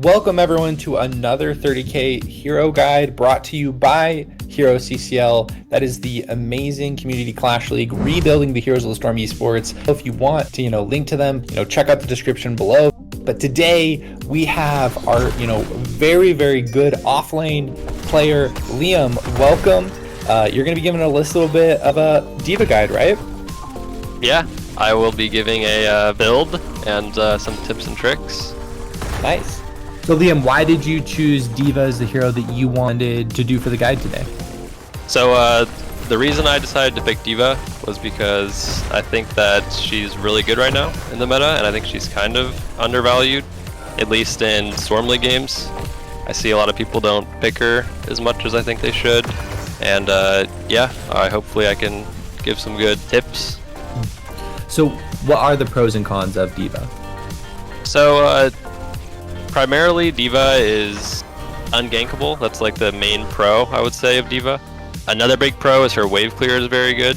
Welcome everyone to another 30k hero guide brought to you by HeroesCCL. That is the amazing community clash league rebuilding the Heroes of the Storm esports. If you want to, link to them, check out the description below. But today we have our, very, very good offlane player, Liam. Welcome. You're going to be giving a little bit of a D.Va guide, right? Yeah, I will be giving a build and some tips and tricks. Nice. So Liam, why did you choose D.Va as the hero that you wanted to do for the guide today? So the reason I decided to pick D.Va was because I think that she's really good right now in the meta, and I think she's kind of undervalued, at least in Storm League games. I see a lot of people don't pick her as much as I think they should, and hopefully I can give some good tips. So what are the pros and cons of D.Va? So primarily, D.Va is ungankable. That's like the main pro, I would say, of D.Va. Another big pro is her wave clear is very good.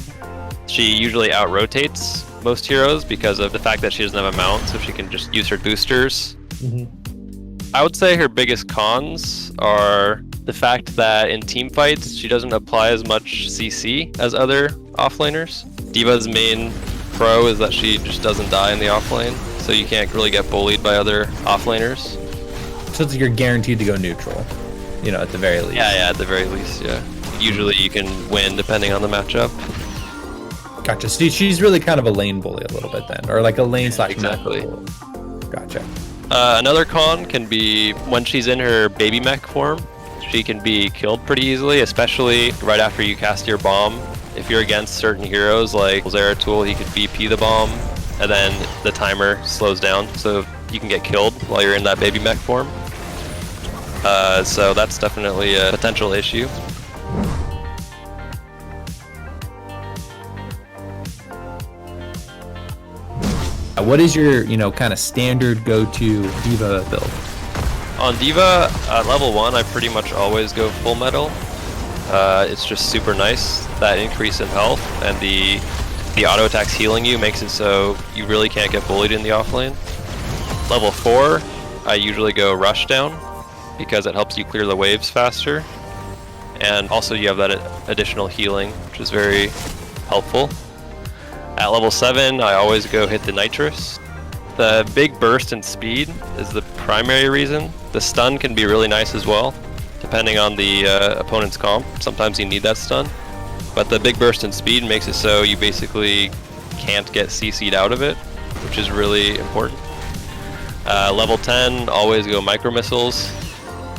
She usually out-rotates most heroes because of the fact that she doesn't have a mount, so she can just use her boosters. I would say her biggest cons are the fact that in team fights, she doesn't apply as much CC as other offlaners. D.Va's main pro is that she just doesn't die in the offlane, so you can't really get bullied by other offlaners. So it's like you're guaranteed to go neutral, at the very least. Yeah, at the very least, yeah. Usually you can win depending on the matchup. Gotcha. So she's really kind of a lane bully a little bit then, or like a lane slash exactly. bully. Gotcha. Another con can be when she's in her baby mech form, she can be killed pretty easily, especially right after you cast your bomb. If you're against certain heroes like Zeratul, he could BP the bomb, and then the timer slows down, so you can get killed while you're in that baby mech form. So that's definitely a potential issue. What is your, kind of standard go-to D.Va build? On D.Va, at level 1, I pretty much always go full metal. It's just super nice. That increase in health and the auto attacks healing you makes it so you really can't get bullied in the offlane. Level 4, I usually go rush down because it helps you clear the waves faster. And also you have that additional healing, which is very helpful. At level 7, I always go hit the nitrous. The big burst in speed is the primary reason. The stun can be really nice as well, depending on the opponent's comp. Sometimes you need that stun. But the big burst in speed makes it so you basically can't get CC'd out of it, which is really important. Level 10, always go micro missiles.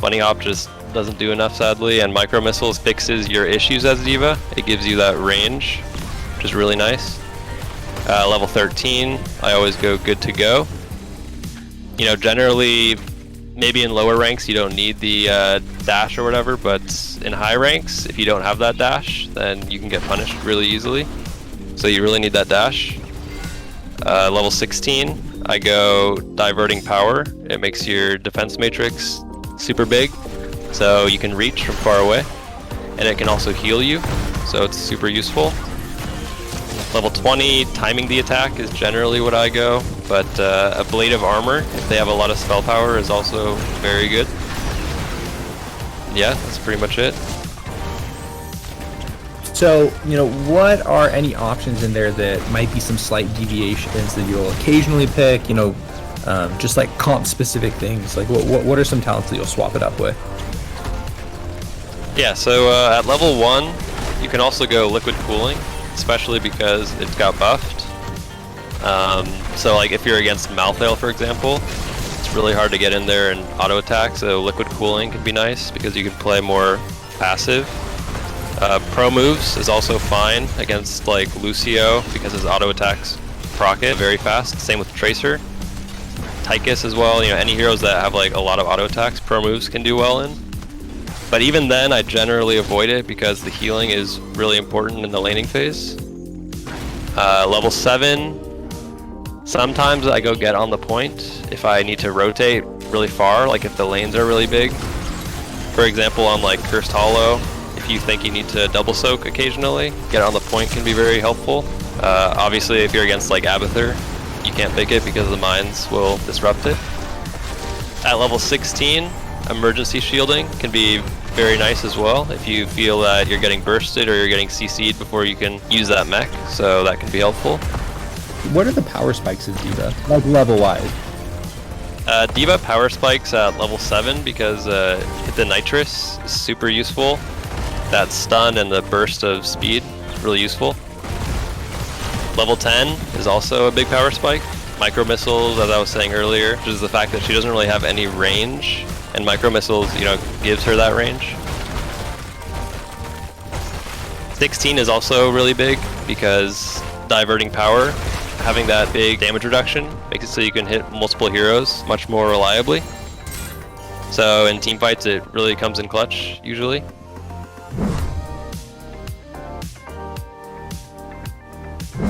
Bunny hop just doesn't do enough, sadly, and micro missiles fixes your issues as D.Va. It gives you that range, which is really nice. Level 13, I always go good to go. Generally, maybe in lower ranks you don't need the dash or whatever, but in high ranks, if you don't have that dash, then you can get punished really easily. So you really need that dash. Level 16, I go diverting power. It makes your defense matrix super big, so you can reach from far away, and it can also heal you, so it's super useful. Level 20, timing the attack is generally what I go, but a Blade of Armor, if they have a lot of spell power, is also very good. Yeah, that's pretty much it. So, what are any options in there that might be some slight deviations that you'll occasionally pick, just like comp-specific things? Like, what are some talents that you'll swap it up with? Yeah, so at level 1, you can also go Liquid Cooling, especially because it's got buffed. So like if you're against Malthael, for example, it's really hard to get in there and auto attack, so Liquid Cooling can be nice because you can play more passive. Pro moves is also fine against like Lucio because his auto attacks proc it very fast. Same with Tracer. Tychus as well, any heroes that have like a lot of auto attacks, pro moves can do well in. But even then, I generally avoid it because the healing is really important in the laning phase. Level 7, sometimes I go get on the point if I need to rotate really far, like if the lanes are really big. For example, on like Cursed Hollow, if you think you need to double soak occasionally, get on the point can be very helpful. Obviously, if you're against like Abathur, you can't pick it because the mines will disrupt it. At level 16, emergency shielding can be very nice as well if you feel that you're getting bursted or you're getting CC'd before you can use that mech, so that can be helpful. What are the power spikes of D.Va, like level-wise? D.Va power spikes at level 7 because hit the nitrous is super useful. That stun and the burst of speed is really useful. Level 10 is also a big power spike. Micro missiles, as I was saying earlier, which is the fact that she doesn't really have any range, and micro missiles, you know, gives her that range. 16 is also really big because diverting power, having that big damage reduction, makes it so you can hit multiple heroes much more reliably. So in team fights, it really comes in clutch usually.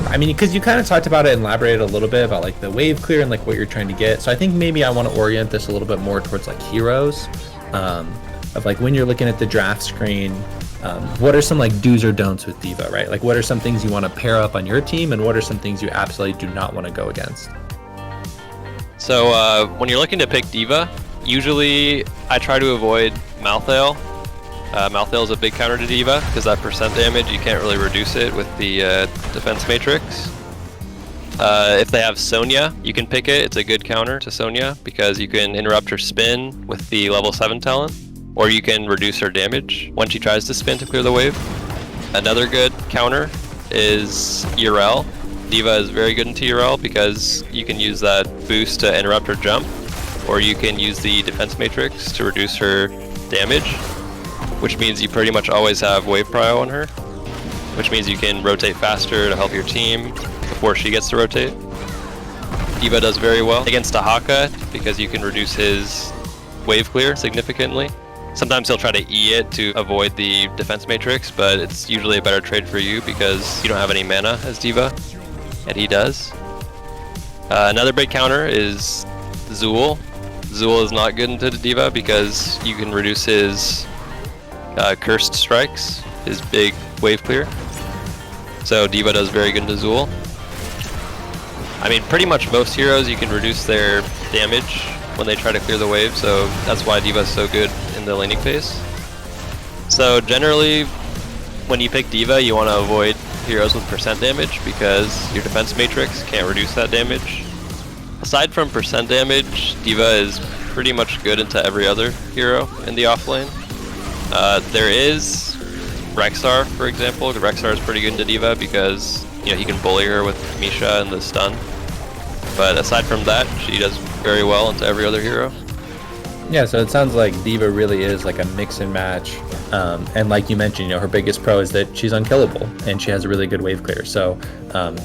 I mean, because you kind of talked about it and elaborated a little bit about like the wave clear and like what you're trying to get. So I think maybe I want to orient this a little bit more towards like heroes, of like when you're looking at the draft screen, what are some like do's or don'ts with D.Va, right? Like what are some things you want to pair up on your team and what are some things you absolutely do not want to go against? So when you're looking to pick D.Va, usually I try to avoid Malthael. Malthael is a big counter to D.Va because that percent damage, you can't really reduce it with the defense matrix. If they have Sonya, you can pick it. It's a good counter to Sonya because you can interrupt her spin with the level 7 talent, or you can reduce her damage when she tries to spin to clear the wave. Another good counter is Urel. D.Va is very good into Urel because you can use that boost to interrupt her jump, or you can use the defense matrix to reduce her damage, which means you pretty much always have wave prio on her, which means you can rotate faster to help your team before she gets to rotate. D.Va does very well against Ahaka because you can reduce his wave clear significantly. Sometimes he'll try to E it to avoid the defense matrix, but it's usually a better trade for you because you don't have any mana as D.Va, and he does. Another big counter is Zool. Zool is not good into D.Va because you can reduce his cursed strikes, his big wave clear. So D.Va does very good into Zool. I mean, pretty much most heroes you can reduce their damage when they try to clear the wave, so that's why D.Va is so good in the laning phase. So generally, when you pick D.Va, you want to avoid heroes with percent damage because your defense matrix can't reduce that damage. Aside from percent damage, D.Va is pretty much good into every other hero in the offlane. There is Rexxar, for example. Rexxar is pretty good into D.Va because, you know, he can bully her with Misha and the stun. But aside from that, she does very well into every other hero. Yeah, so it sounds like D.Va really is like a mix and match. And like you mentioned, you know, her biggest pro is that she's unkillable and she has a really good wave clear. So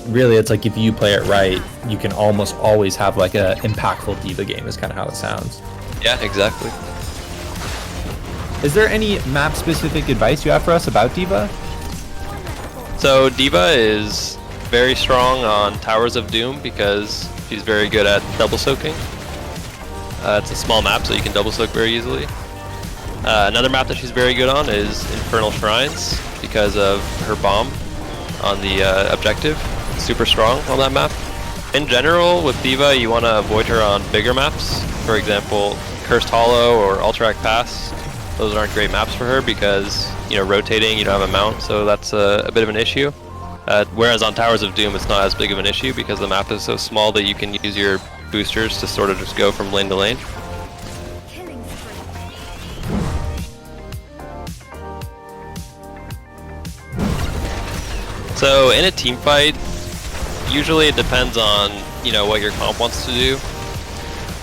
really, it's like if you play it right, you can almost always have like a impactful D.Va game is kind of how it sounds. Yeah, exactly. Is there any map-specific advice you have for us about D.Va? So D.Va is very strong on Towers of Doom because she's very good at double soaking. It's a small map, so you can double soak very easily. Another map that she's very good on is Infernal Shrines because of her bomb on the objective. Super strong on that map. In general, with D.Va, you want to avoid her on bigger maps. For example, Cursed Hollow or Alterac Pass. Those aren't great maps for her because, you know, rotating, you don't have a mount, so that's a bit of an issue. Whereas on Towers of Doom, it's not as big of an issue because the map is so small that you can use your boosters to sort of just go from lane to lane. So in a team fight, usually it depends on, you know, what your comp wants to do.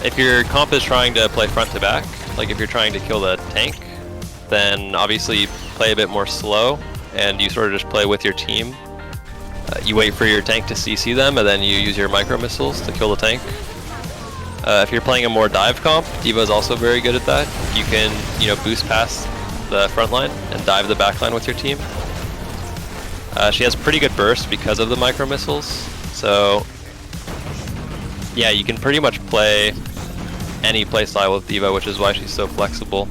If your comp is trying to play front to back, like if you're trying to kill the tank, then obviously you play a bit more slow and you sort of just play with your team. You wait for your tank to CC them and then you use your micro missiles to kill the tank. If you're playing a more dive comp, D.Va is also very good at that. You can, you know, boost past the front line and dive the back line with your team. She has pretty good burst because of the micro missiles. So yeah, you can pretty much play any playstyle with D.Va, which is why she's so flexible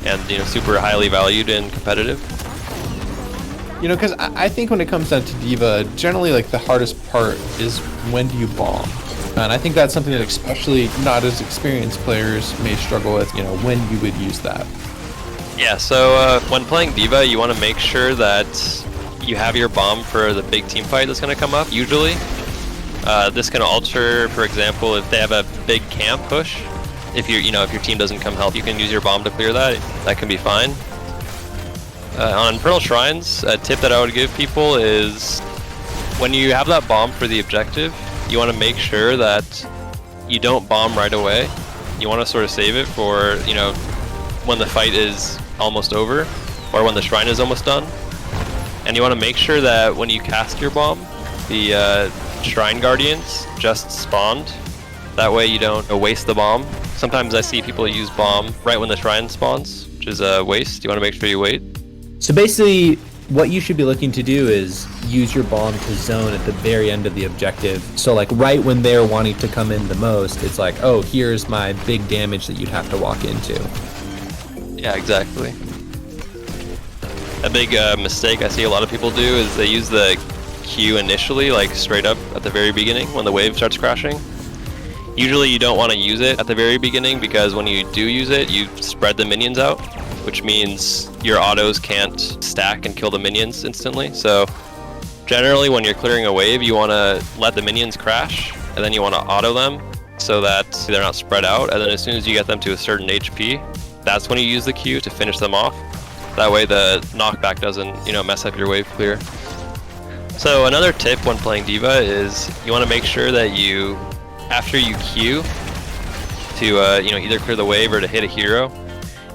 and, you know, super highly valued and competitive. You know, because I think when it comes down to D.Va, generally like the hardest part is when do you bomb? And I think that's something that especially not as experienced players may struggle with, you know, when you would use that. Yeah, so when playing D.Va, you want to make sure that you have your bomb for the big team fight that's going to come up, usually. This can alter, for example, if they have a big camp push. If if your team doesn't come help, you can use your bomb to clear that. That can be fine. On Infernal Shrines, a tip that I would give people is when you have that bomb for the objective, you want to make sure that you don't bomb right away. You want to sort of save it for, when the fight is almost over, or when the shrine is almost done. And you want to make sure that when you cast your bomb, the Shrine Guardians just spawned. That way you don't waste the bomb. Sometimes I see people use bomb right when the shrine spawns, which is a waste. You want to make sure you wait. So basically, what you should be looking to do is use your bomb to zone at the very end of the objective. So like right when they're wanting to come in the most, it's like, oh, here's my big damage that you'd have to walk into. Yeah, exactly. A big mistake I see a lot of people do is they use the Q initially, like straight up at the very beginning when the wave starts crashing. Usually you don't want to use it at the very beginning because when you do use it, you spread the minions out, which means your autos can't stack and kill the minions instantly. So generally when you're clearing a wave, you want to let the minions crash and then you want to auto them so that they're not spread out. And then as soon as you get them to a certain HP, that's when you use the Q to finish them off. That way the knockback doesn't, mess up your wave clear. So another tip when playing D.Va is you want to make sure that you, after you Q to either clear the wave or to hit a hero,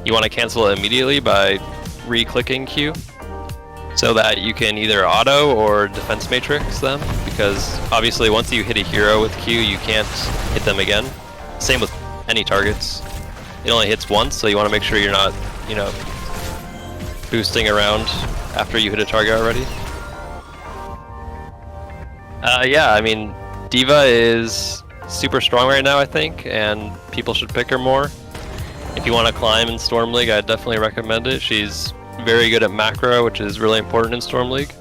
you want to cancel it immediately by re-clicking Q so that you can either auto or defense matrix them, because obviously once you hit a hero with Q, you can't hit them again. Same with any targets. It only hits once, so you want to make sure you're not, boosting around after you hit a target already. Yeah, I mean, D.Va is super strong right now, I think, and people should pick her more. If you want to climb in Storm League, I'd definitely recommend it. She's very good at macro, which is really important in Storm League.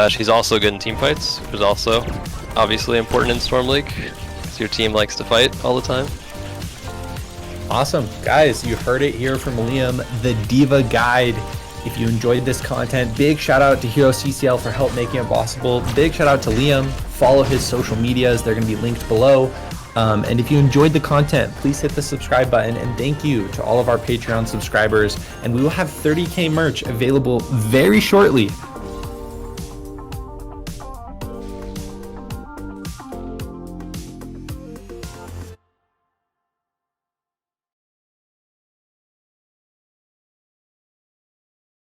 She's also good in team fights, which is also obviously important in Storm League, because your team likes to fight all the time. Awesome. Guys, you heard it here from Liam, the D.Va guide. If you enjoyed this content, big shout out to HeroesCCL for help making it possible. Big shout out to Liam. Follow his social medias. They're going to be linked below. And if you enjoyed the content, please hit the subscribe button. And thank you to all of our Patreon subscribers. And we will have 30K merch available very shortly